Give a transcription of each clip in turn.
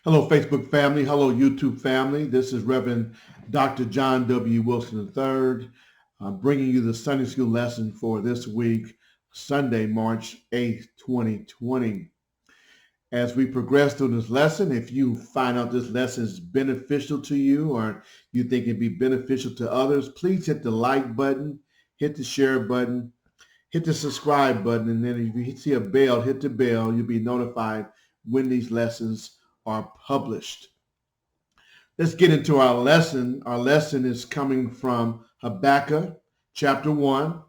Hello, Facebook family. Hello, YouTube family. This is Reverend Dr. John W. Wilson III, bringing you the Sunday School lesson for this week, Sunday, March 8th, 2020. As we progress through this lesson, if you find out this lesson is beneficial to you or you think it'd be beneficial to others, please hit the like button, hit the share button, hit the subscribe button, and then if you see a bell, hit the bell. You'll be notified when these lessons are published. Let's get into our lesson. Our lesson is coming from Habakkuk chapter 1.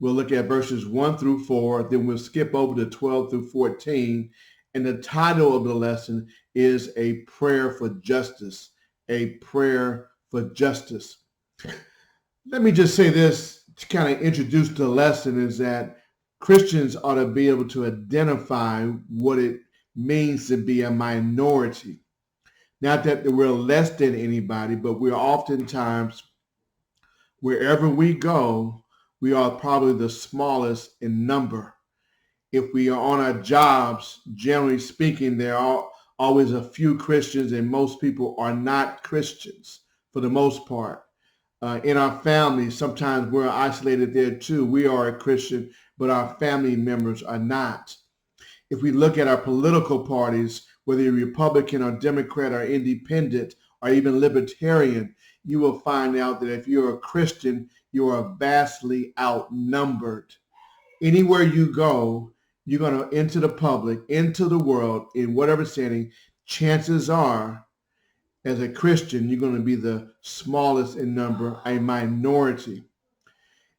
We'll look at verses 1 through 4, then we'll skip over to 12 through 14. And the title of the lesson is A Prayer for Justice. A Prayer for Justice. Let me just say this to kind of introduce the lesson is that Christians ought to be able to identify what it means to be a minority. Not that we're less than anybody, but we're oftentimes, wherever we go, we are probably the smallest in number. If we are on our jobs, generally speaking, there are always a few Christians and most people are not Christians for the most part. In our families, sometimes we're isolated there too. We are a Christian, but our family members are not. If we look at our political parties, whether you're Republican or Democrat or independent or even libertarian, you will find out that if you're a Christian, you are vastly outnumbered. Anywhere you go, you're going to enter the public, into the world, in whatever setting, chances are, as a Christian, you're going to be the smallest in number, a minority.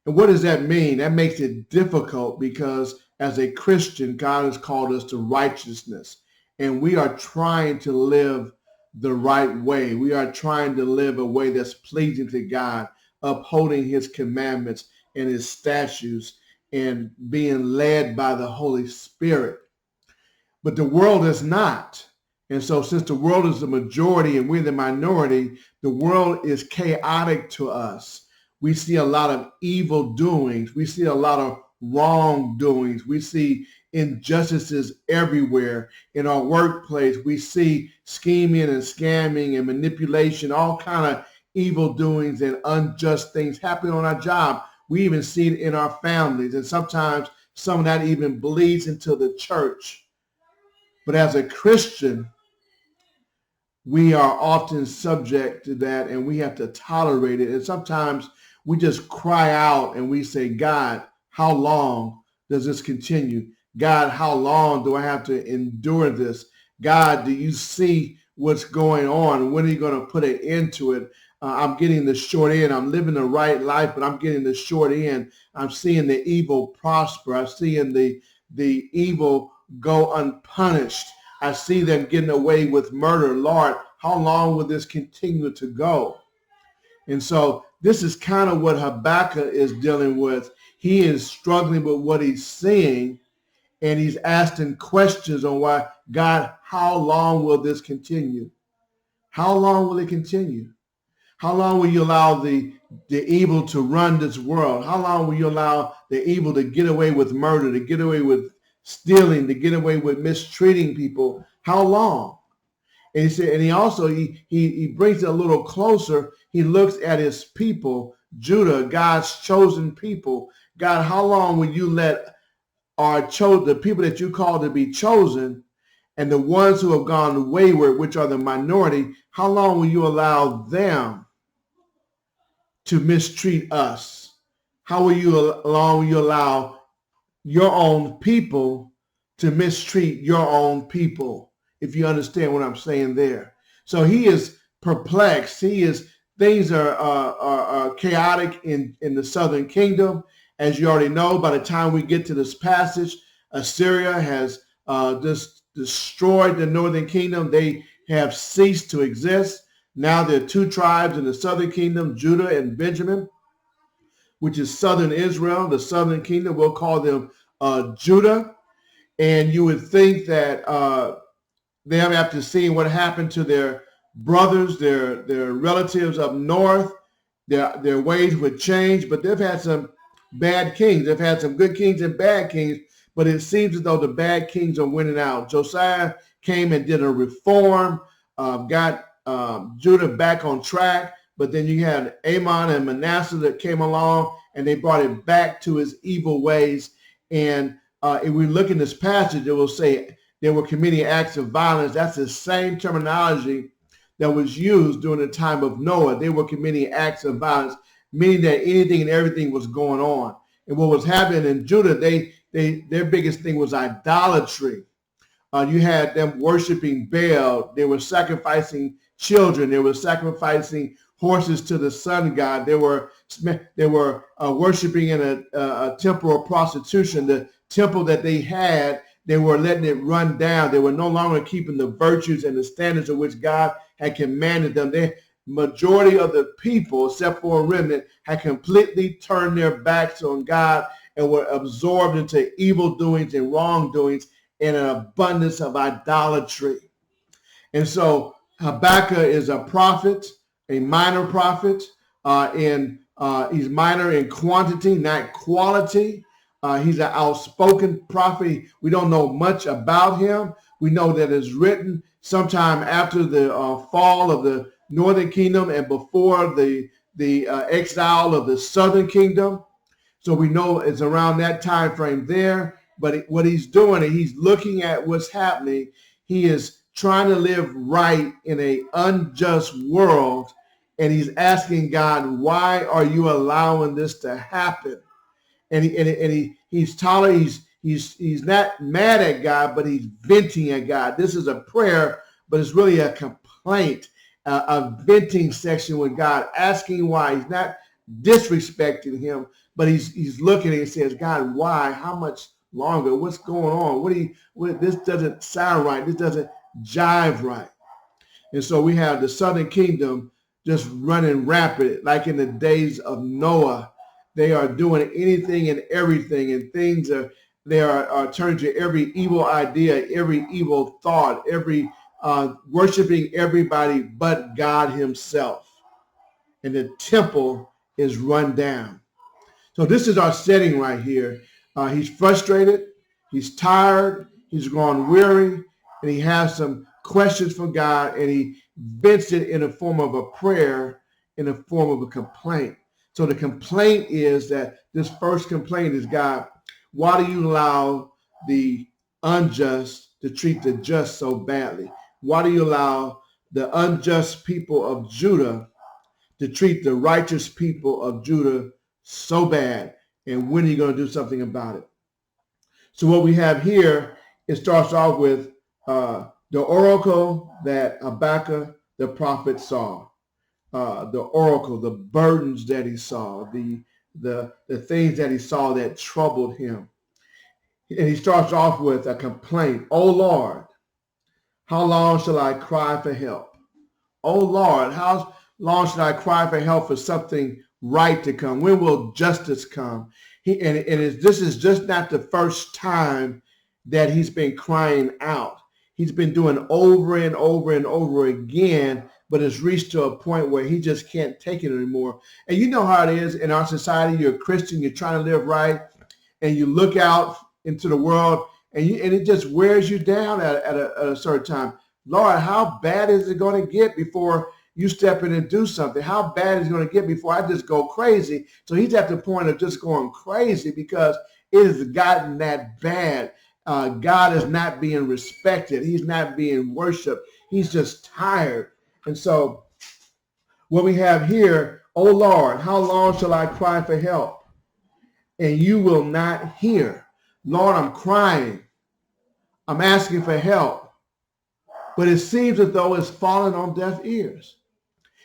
And what does that mean? That makes it difficult because as a Christian, God has called us to righteousness, and we are trying to live the right way. We are trying to live a way that's pleasing to God, upholding his commandments and his statutes and being led by the Holy Spirit. But the world is not. And so since the world is the majority and we're the minority, the world is chaotic to us. We see a lot of evil doings. We see a lot of wrongdoings. We see injustices everywhere in our workplace. We see scheming and scamming and manipulation, all kind of evil doings and unjust things happening on our job. We even see it in our families, and sometimes some of that even bleeds into the church. But as a Christian, we are often subject to that, and we have to tolerate it. And sometimes we just cry out and we say, God, how long does this continue? God, how long do I have to endure this? God, do you see what's going on? When are you going to put an end to it? I'm getting the short end. I'm living the right life, but I'm getting the short end. I'm seeing the evil prosper. I'm seeing the evil go unpunished. I see them getting away with murder. Lord, how long will this continue to go? And so this is kind of what Habakkuk is dealing with. He is struggling with what he's seeing, and he's asking questions on why, God, how long will this continue? How long will it continue? How long will you allow the evil to run this world? How long will you allow the evil to get away with murder, to get away with stealing, to get away with mistreating people? How long? And he said, and he brings it a little closer. He looks at his people, Judah, God's chosen people. God, how long will you let the people that you call to be chosen, and the ones who have gone wayward, which are the minority, how long will you allow them to mistreat us? How long will you allow your own people to mistreat your own people? If you understand what I'm saying there. So he is perplexed. Things are chaotic in the southern kingdom. As you already know, by the time we get to this passage, Assyria has just destroyed the northern kingdom. They have ceased to exist. Now there are two tribes in the southern kingdom, Judah and Benjamin, which is southern Israel. The southern kingdom, we'll call them Judah. And you would think that them, after seeing what happened to their brothers, their relatives up north, their ways would change. But they've had some bad kings. They've had some good kings and bad kings. but it seems as though the bad kings are winning out. Josiah came and did a reform, got Judah back on track, but then you had Amon and Manasseh that came along, and they brought it back to his evil ways. And if we look in this passage, it will say they were committing acts of violence. That's the same terminology that was used during the time of Noah. They were committing acts of violence, meaning that anything and everything was going on. And what was happening in Judah, their biggest thing was idolatry. You had them worshiping Baal. They were sacrificing children. They were sacrificing horses to the sun god. They were worshiping in a temple of prostitution. The temple that they had, they were letting it run down. They were no longer keeping the virtues and the standards of which God had commanded them. The majority of the people, except for a remnant, had completely turned their backs on God and were absorbed into evil doings and wrongdoings and an abundance of idolatry. And so Habakkuk is a prophet, a minor prophet, he's minor in quantity, not quality. He's an outspoken prophet. We don't know much about him. We know that it's written sometime after the fall of the northern kingdom and before the exile of the southern kingdom. So we know it's around that time frame there. But what he's doing, he's looking at what's happening. He is trying to live right in an unjust world. And he's asking God, why are you allowing this to happen? And he's not mad at God, but he's venting at God. This is a prayer, but it's really a complaint, a venting section with God, asking why. He's not disrespecting him, but he's looking and says, God, why? How much longer? What's going on? This doesn't sound right. This doesn't jive right. And so we have the southern kingdom just running rapid, like in the days of Noah. They are doing anything and everything, and they are turning to every evil idea, every evil thought, every worshiping everybody but God himself. And the temple is run down. So this is our setting right here. He's frustrated, he's tired, he's grown weary, and he has some questions for God, and he vents it in the form of a prayer, in the form of a complaint. So the complaint is that this first complaint is, God, why do you allow the unjust to treat the just so badly? Why do you allow the unjust people of Judah to treat the righteous people of Judah so bad? And when are you going to do something about it? So what we have here, it starts off with the oracle that Habakkuk the prophet saw. The oracle, the burdens that he saw, the things that he saw that troubled him. And he starts off with a complaint. Oh Lord, how long shall I cry for help? Oh Lord, how long shall I cry for help for something right to come? When will justice come? This is just not the first time that he's been crying out. He's been doing over and over and over again, but it's reached to a point where he just can't take it anymore. And you know how it is in our society. You're a Christian, you're trying to live right, and you look out into the world, and it just wears you down at a certain time. Lord, how bad is it going to get before you step in and do something? How bad is it going to get before I just go crazy? So he's at the point of just going crazy because it has gotten that bad. God is not being respected. He's not being worshiped. He's just tired. And so what we have here, oh Lord, how long shall I cry for help? And you will not hear. Lord, I'm crying. I'm asking for help. But it seems as though it's falling on deaf ears.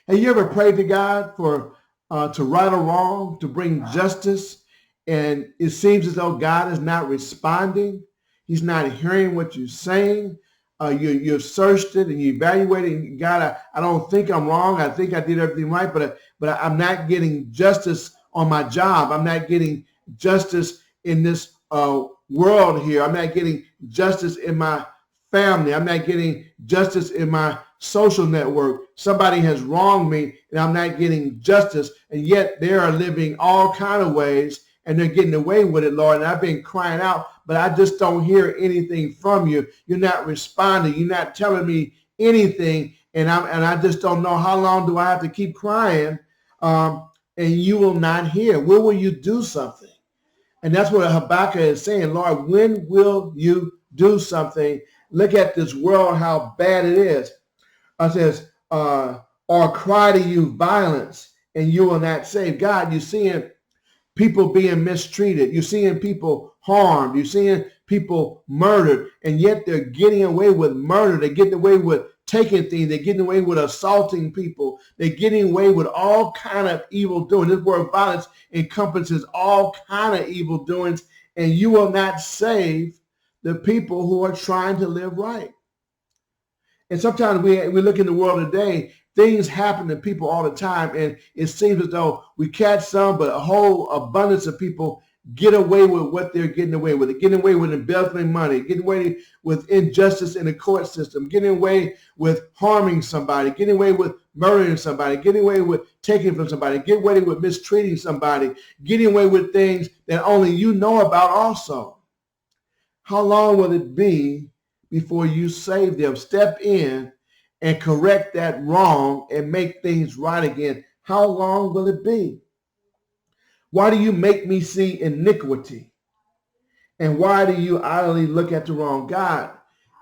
Have you ever prayed to God for to right or wrong, to bring justice, and it seems as though God is not responding? He's not hearing what you're saying. You've searched it and you evaluated. God, I don't think I'm wrong. I think I did everything right, but I'm not getting justice on my job. I'm not getting justice in this world here. I'm not getting justice in my family. I'm not getting justice in my social network. Somebody has wronged me and I'm not getting justice. And yet they are living all kind of ways and they're getting away with it, Lord. And I've been crying out, but I just don't hear anything from you. You're not responding. You're not telling me anything. And I just don't know how long do I have to keep crying, and you will not hear. When will you do something? And that's what Habakkuk is saying. Lord, when will you do something? Look at this world, how bad it is. It says, or cry to you violence, and you will not save. God, you're seeing people being mistreated. You're seeing people harmed. You're seeing people murdered, and yet they're getting away with murder. They're getting away with taking things. They're getting away with assaulting people. They're getting away with all kind of evil doing. This word violence encompasses all kind of evil doings, and you will not save the people who are trying to live right. And sometimes we look in the world today, things happen to people all the time, and it seems as though we catch some, but a whole abundance of people get away with what they're getting away with. They're getting away with embezzling money, getting away with injustice in the court system, getting away with harming somebody, getting away with murdering somebody, getting away with taking from somebody, getting away with mistreating somebody, getting away with things that only you know about also. How long will it be before you save them? Step in and correct that wrong and make things right again. How long will it be? Why do you make me see iniquity? And why do you idly look at the wrong? God,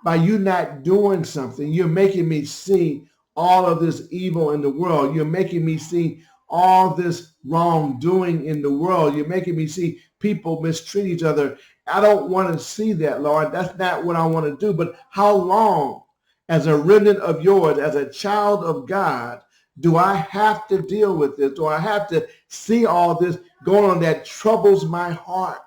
by you not doing something, you're making me see all of this evil in the world. You're making me see all this wrongdoing in the world. You're making me see people mistreat each other. I don't want to see that, Lord. That's not what I want to do. But how long, as a remnant of yours, as a child of God, do I have to deal with this? Do I have to see all this going on that troubles my heart?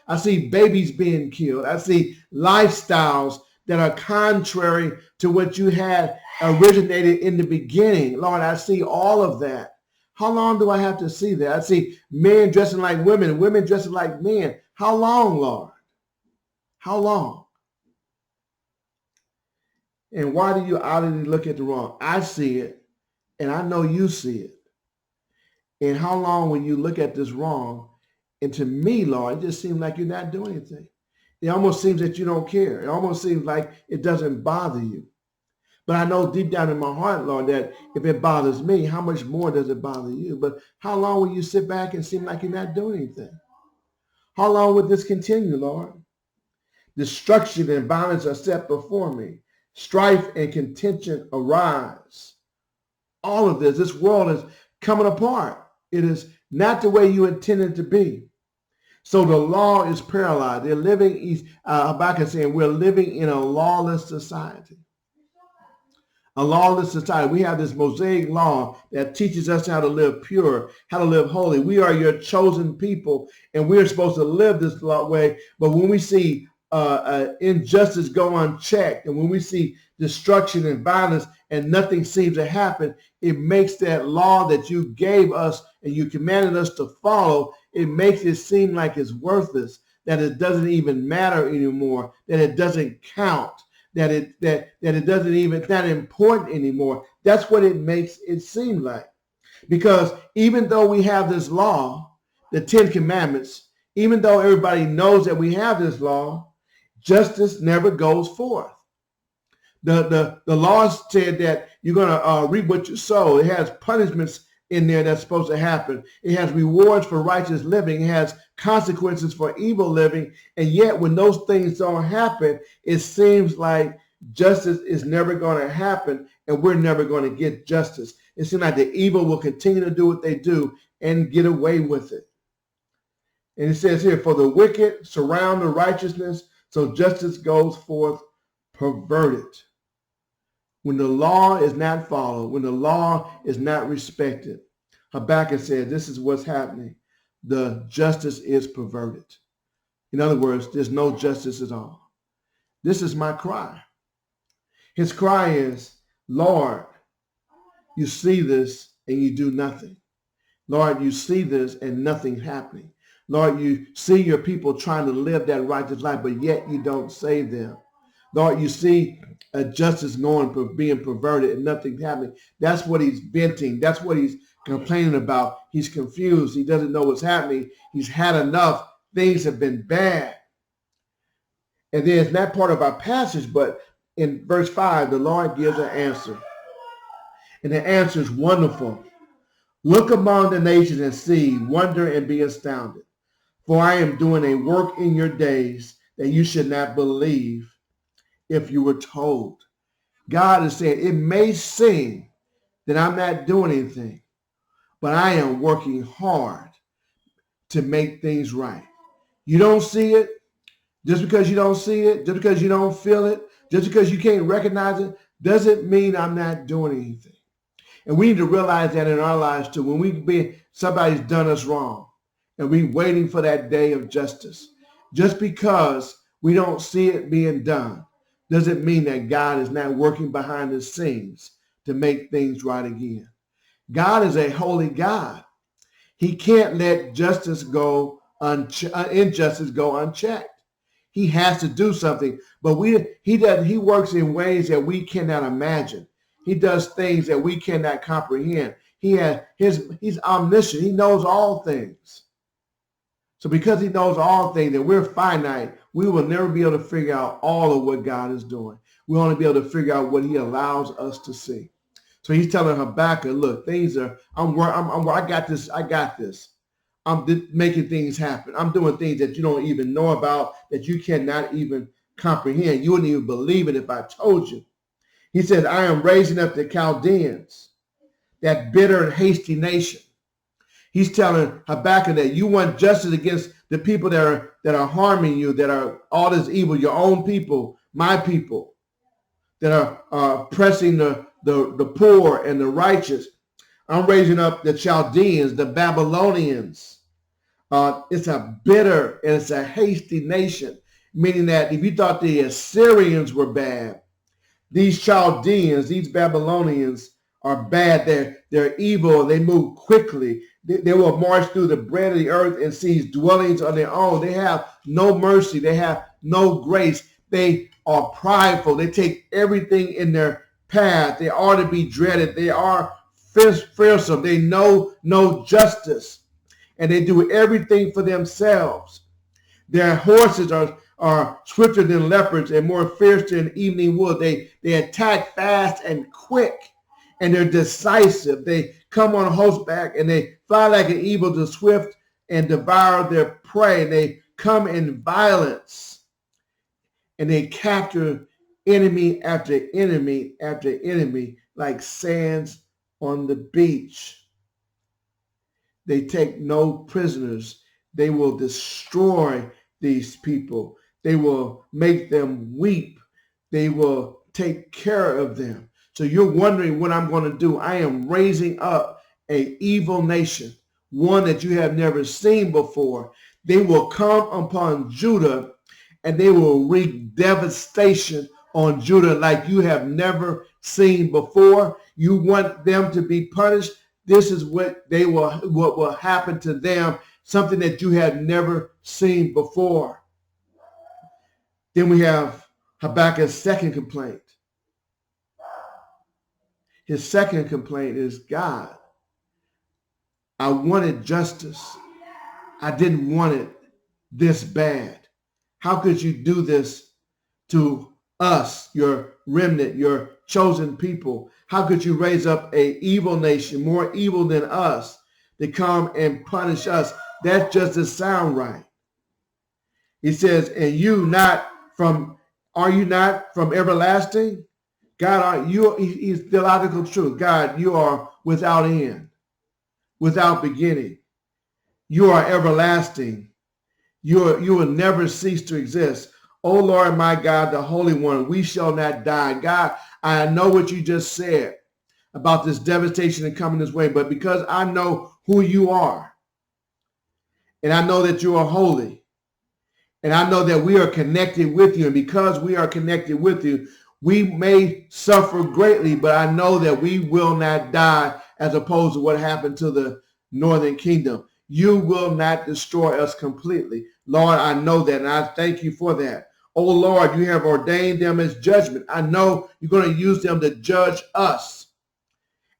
I see babies being killed. I see lifestyles that are contrary to what you had originated in the beginning. Lord, I see all of that. How long do I have to see that? I see men dressing like women, women dressing like men. How long, Lord? How long? And why do you outwardly look at the wrong? I see it, and I know you see it. And how long will you look at this wrong? And to me, Lord, it just seems like you're not doing anything. It almost seems that you don't care. It almost seems like it doesn't bother you. But I know deep down in my heart, Lord, that if it bothers me, how much more does it bother you? But how long will you sit back and seem like you're not doing anything? How long will this continue, Lord? Destruction and violence are set before me. Strife and contention arise. All of this world is coming apart. It is not the way you intended it to be. So the law is paralyzed. They're living, Habakkuk saying, we're living in a lawless society. A lawless society. We have this Mosaic law that teaches us how to live pure, how to live holy. We are your chosen people, and we're supposed to live this way. But when we see injustice go unchecked, and when we see destruction and violence and nothing seems to happen, it makes that law that you gave us and you commanded us to follow, it makes it seem like it's worthless, that it doesn't even matter anymore, that it doesn't count, that it doesn't even, it's not important anymore. That's what it makes it seem like. Because even though we have this law, the 10 Commandments, even though everybody knows that we have this law, justice never goes forth. The law said that you're going to reap what you sow. It has punishments in there that's supposed to happen. It has rewards for righteous living. It has consequences for evil living. And yet when those things don't happen, it seems like justice is never going to happen and we're never going to get justice. It seems like the evil will continue to do what they do and get away with it. And it says here, for the wicked surround the righteousness, so justice goes forth perverted. When the law is not followed, when the law is not respected, Habakkuk said, this is what's happening. The justice is perverted. In other words, there's no justice at all. This is my cry. His cry is, Lord, you see this and you do nothing. Lord, you see this and nothing's happening. Lord, you see your people trying to live that righteous life, but yet you don't save them. Lord, you see justice being perverted and nothing's happening. That's what he's venting. That's what he's complaining about. He's confused. He doesn't know what's happening. He's had enough. Things have been bad. And then it's not part of our passage, but in verse 5, the Lord gives an answer. And the answer is wonderful. Look among the nations and see, wonder and be astounded. For I am doing a work in your days that you should not believe if you were told. God is saying, it may seem that I'm not doing anything, but I am working hard to make things right. You don't see it. Just because you don't see it, just because you don't feel it, just because you can't recognize it, doesn't mean I'm not doing anything. And we need to realize that in our lives too. When somebody's done us wrong and we waiting for that day of justice, just because we don't see it being done doesn't mean that God is not working behind the scenes to make things right again. God is a holy God. He can't let injustice go unchecked. He has to do something, but he works in ways that we cannot imagine. He does things that we cannot comprehend. He's omniscient. He knows all things. So because he knows all things and we're finite, we will never be able to figure out all of what God is doing. We'll only be able to figure out what he allows us to see. So he's telling Habakkuk, look, I got this. I'm making things happen. I'm doing things that you don't even know about, that you cannot even comprehend. You wouldn't even believe it if I told you. He said, I am raising up the Chaldeans, that bitter and hasty nation. He's telling Habakkuk that you want justice against the people that are harming you, that are all this evil, your own people, my people, that are oppressing the poor and the righteous. I'm raising up the Chaldeans, the Babylonians. It's a bitter and it's a hasty nation, meaning that if you thought the Assyrians were bad, these Chaldeans, these Babylonians are bad. They're evil. They move quickly. They will march through the bread of the earth and seize dwellings on their own. They have no mercy. They have no grace. They are prideful. They take everything in their path. They are to be dreaded. They are fearsome. They know no justice. And they do everything for themselves. Their horses are swifter than leopards and more fierce than evening wood. They attack fast and quick, and they're decisive. They come on horseback and they fly like an eagle to swift and devour their prey. They come in violence and they capture enemy after enemy after enemy like sands on the beach. They take no prisoners. They will destroy these people. They will make them weep. They will take care of them. So you're wondering what I'm going to do. I am raising up an evil nation, one that you have never seen before. They will come upon Judah and they will wreak devastation on Judah like you have never seen before. You want them to be punished. This is what will happen to them, something that you have never seen before. Then we have Habakkuk's second complaint. His second complaint is, God, I wanted justice. I didn't want it this bad. How could you do this to us, your remnant, your chosen people? How could you raise up an evil nation, more evil than us, to come and punish us? That just doesn't sound right. He says, and are you not from everlasting? God, he's theological truth. God, you are without end, without beginning. You are everlasting. You will never cease to exist. O Lord, my God, the Holy One, we shall not die. God, I know what you just said about this devastation and coming this way, but because I know who you are, and I know that you are holy, and I know that we are connected with you, and because we are connected with you, we may suffer greatly, but I know that we will not die, as opposed to what happened to the northern kingdom. You will not destroy us completely. Lord, I know that, and I thank you for that. Oh, Lord, you have ordained them as judgment. I know you're going to use them to judge us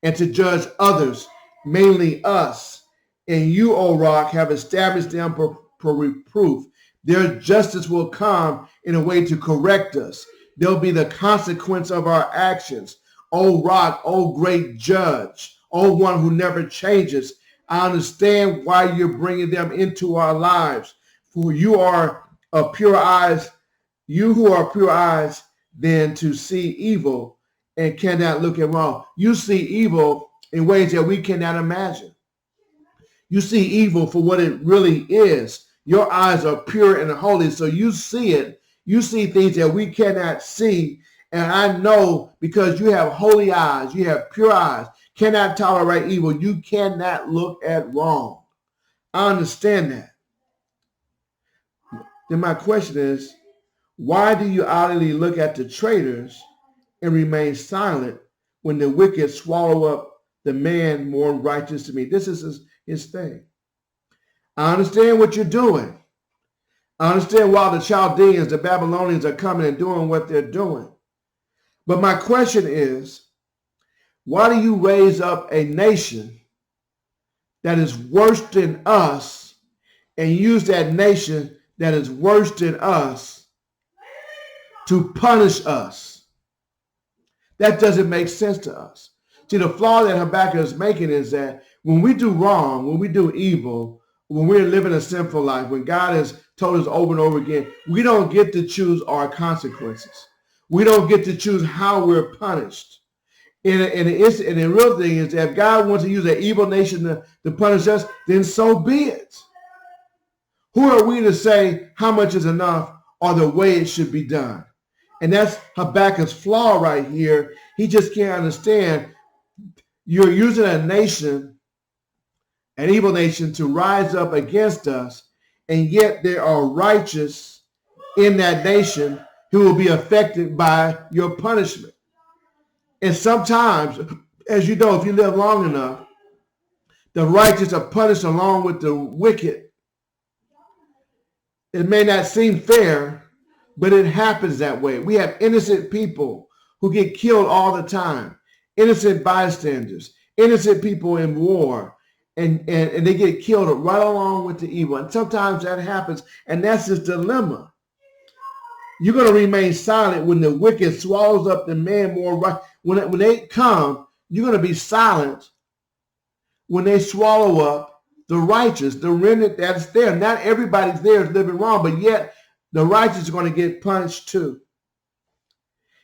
and to judge others mainly us, and you, O rock, have established them for reproof. Their justice will come in a way to correct us. There'll be the consequence of our actions. O rock, O great judge, O one who never changes, I understand why you're bringing them into our lives. For you are of pure eyes, you who are pure eyes, then to see evil and cannot look at wrong. You see evil in ways that we cannot imagine. You see evil for what it really is. Your eyes are pure and holy, so you see it. You see things that we cannot see. And I know because you have holy eyes, you have pure eyes, cannot tolerate evil. You cannot look at wrong. I understand that. Then my question is, why do you idly look at the traitors and remain silent when the wicked swallow up the man more righteous to me? This is his thing. I understand what you're doing. I understand why the Chaldeans, the Babylonians are coming and doing what they're doing. But my question is, why do you raise up a nation that is worse than us and use that nation that is worse than us to punish us? That doesn't make sense to us. See, the flaw that Habakkuk is making is that when we do wrong, when we do evil, when we're living a sinful life, when God has told us over and over again, we don't get to choose our consequences. We don't get to choose how we're punished. And the real thing is that if God wants to use an evil nation to punish us, then so be it. Who are we to say how much is enough or the way it should be done? And that's Habakkuk's flaw right here. He just can't understand. You're using a nation, an evil nation, to rise up against us, and yet there are righteous in that nation who will be affected by your punishment. And sometimes, as you know, if you live long enough, the righteous are punished along with the wicked. It may not seem fair, but it happens that way. We have innocent people who get killed all the time, innocent bystanders, innocent people in war, and they get killed right along with the evil. And sometimes that happens, and that's his dilemma. You're going to remain silent when the wicked swallows up the man more right. When they come, you're going to be silent when they swallow up the righteous, the remnant that's there. Not everybody's there is living wrong, but yet the righteous are going to get punished too.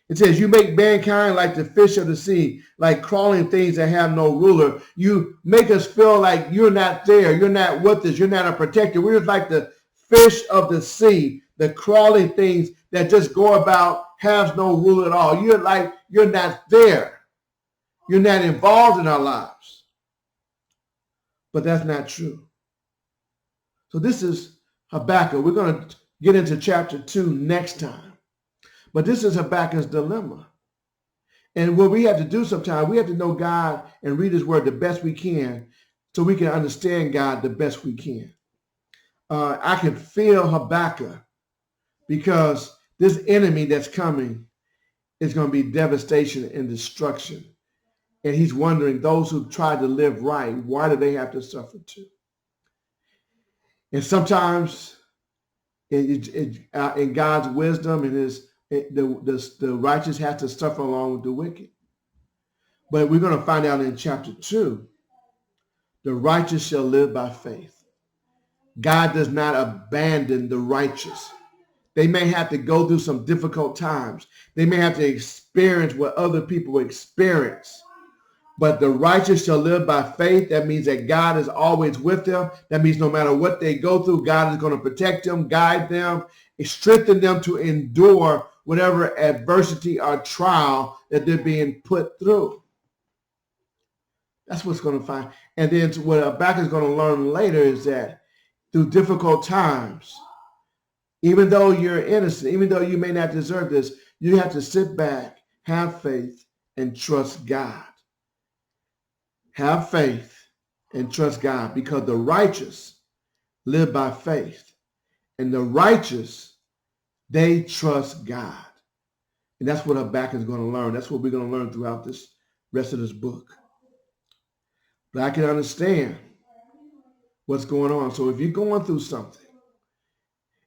It says, you make mankind like the fish of the sea, like crawling things that have no ruler. You make us feel like you're not there. You're not with us. You're not a protector. We're just like the fish of the sea, the crawling things that just go about, has no rule at all. You're like, you're not there. You're not involved in our lives. But that's not true. So this is Habakkuk. We're going to get into chapter 2 next time. But this is Habakkuk's dilemma. And what we have to do sometimes, we have to know God and read his word the best we can so we can understand God the best we can. I can feel Habakkuk because this enemy that's coming is going to be devastation and destruction. And he's wondering, those who try to live right, why do they have to suffer too? And sometimes in God's wisdom and the righteous have to suffer along with the wicked. But we're going to find out in chapter 2, the righteous shall live by faith. God does not abandon the righteous. They may have to go through some difficult times. They may have to experience what other people experience. But the righteous shall live by faith. That means that God is always with them. That means no matter what they go through, God is going to protect them, guide them, strengthen them to endure whatever adversity or trial that they're being put through. That's what's going to find. And then what Habakkuk is going to learn later is that through difficult times, even though you're innocent, even though you may not deserve this, you have to sit back, have faith, and trust God. Have faith and trust God, because the righteous live by faith, and the righteous, they trust God. And that's what Habakkuk is going to learn. That's what we're going to learn throughout this rest of this book. But I can understand what's going on. So if you're going through something,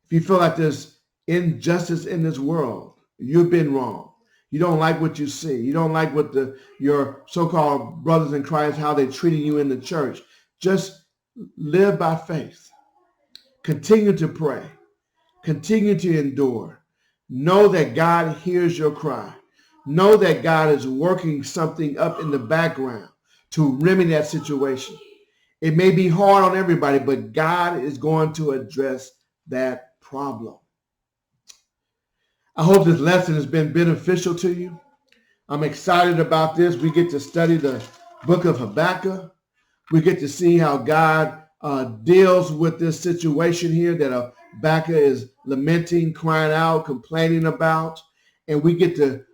if you feel like there's injustice in this world, you've been wrong. You don't like what you see. You don't like what your so-called brothers in Christ, how they're treating you in the church. Just live by faith. Continue to pray. Continue to endure. Know that God hears your cry. Know that God is working something up in the background to remedy that situation. It may be hard on everybody, but God is going to address that problem. I hope this lesson has been beneficial to you. I'm excited about this. We get to study the book of Habakkuk. We get to see how God deals with this situation here that Habakkuk is lamenting, crying out, complaining about. And we get to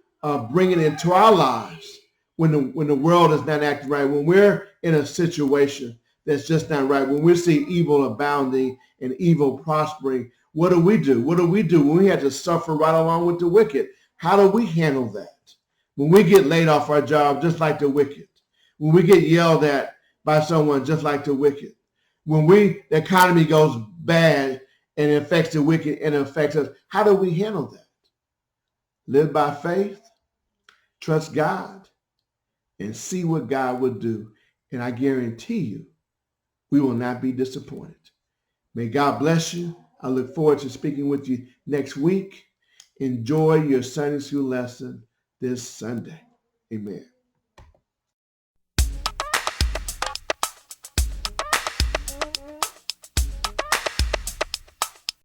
bring it into our lives when the world is not acting right, when we're in a situation that's just not right, when we see evil abounding and evil prospering. What do we do? What do we do when we have to suffer right along with the wicked? How do we handle that? When we get laid off our job, just like the wicked. When we get yelled at by someone, just like the wicked. When the economy goes bad and it affects the wicked and it affects us, how do we handle that? Live by faith, trust God, and see what God will do. And I guarantee you, we will not be disappointed. May God bless you. I look forward to speaking with you next week. Enjoy your Sunday school lesson this Sunday. Amen.